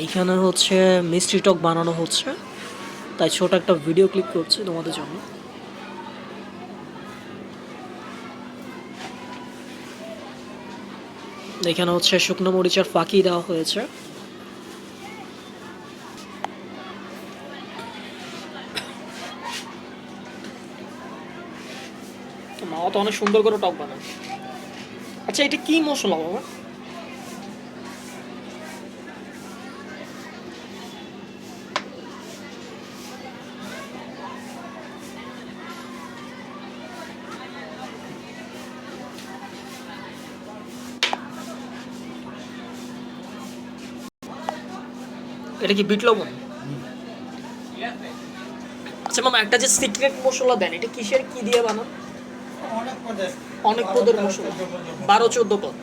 এইখানে হচ্ছে মিষ্টি টক বানানো হচ্ছে, তাই ছোট একটা ভিডিও ক্লিপ করছি তোমাদের জন্য। এখানে হচ্ছে শুকনো মরিচের ফাঁকি দেওয়া হয়েছে। মা তো অনেক সুন্দর করে টক বানায়। আচ্ছা, এটা কি মশলা বাবা? এটা কি বিট লবণ? আচ্ছা মামা, একটা যে সিক্রেট মশলা দেন, এটা কিসের কি দিয়ে বানান? অনেক পদের মশলা, 12-14 পদ।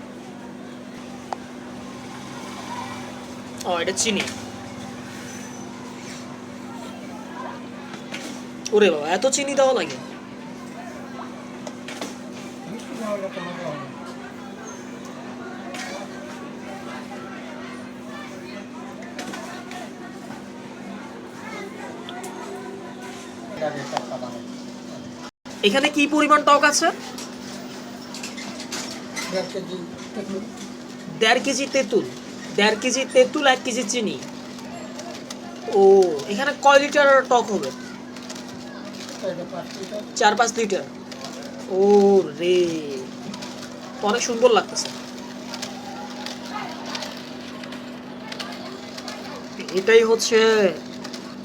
ও, এটা চিনি। ওরে বাবা, এত চিনি দেওয়া লাগে? এখানে কি পরিমাণ টক আছে? 1.5 কেজি তেঁতুল। 1.5 কেজি তেঁতুল, 1 কেজি চিনি। ও, এখানে কয় লিটার টক হবে? 4-5 লিটার। ও রে, অনেক সুন্দর লাগতেছে। এটাই হচ্ছে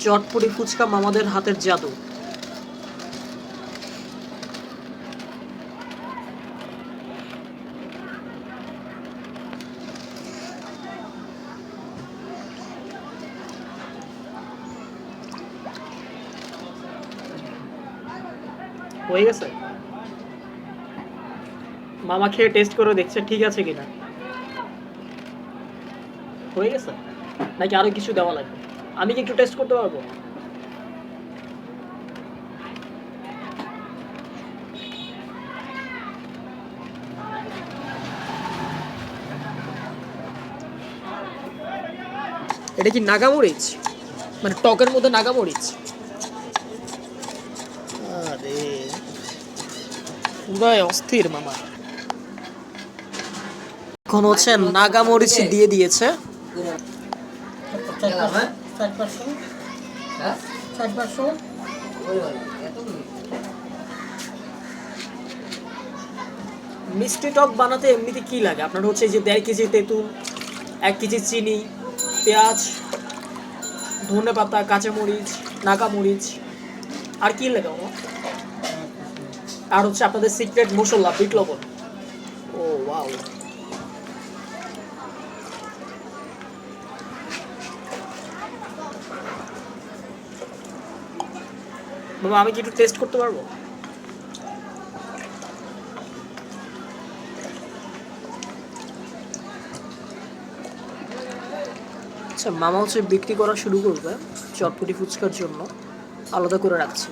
চটপটি ফুচকা মামাদের হাতের জাদু। হয়ে গেছে? মামা খেয়ে টেস্ট করে দেখছে ঠিক আছে কিনা। হয়ে গেছে নাকি আরো কিছু দেওয়া লাগবে? আমি কি একটু টেস্ট করতে পারবো? এটা কি নাগামরিচ? মানে টকের মধ্যে নাগামরিচ? আরে পুরাই অস্থির মামা। এখন হচ্ছে নাগামরিচ দিয়ে দিয়েছে। মিষ্টি টক বানাতে এমনিতে কি লাগে আপনার? হচ্ছে এই যে 1.5 কেজি তেঁতুল, 1 কেজি চিনি, পেঁয়াজ, ধনে পাতা, কাঁচামরিচ, নাগামরিচ, আর কি লাগে আমার? আর হচ্ছে আপনাদের সিক্রেট মশলা বিট লবণ। ও ওয়াও। বাবা, আমি কি একটু টেস্ট করতে পারবো? আচ্ছা, মামা হচ্ছে বিক্রি করা শুরু করবে চটপটি ফুচকার জন্য, আলাদা করে রাখছে।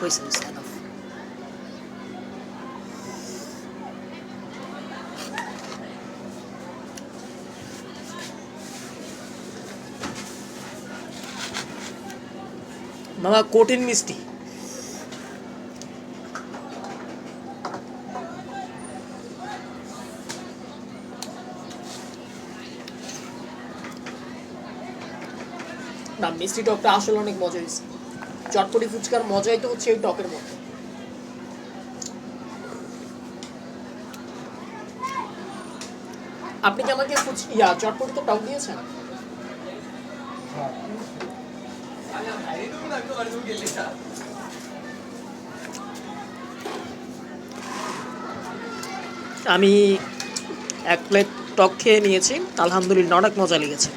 হয়েছে হয়েছে, enough। মামা কঠিন মিষ্টি। না, মিষ্টি টকটা আসলে অনেক মজা হয়েছে। চটপটি ফুচকার মজাই তো হচ্ছে এই টকের মধ্যে। আপনি কি আমাকে চটপটিতে টক দিয়েছেন? আমি 1 প্লেট টক খেয়ে নিয়েছি, আলহামদুলিল্লাহ অনেক মজা লেগেছে।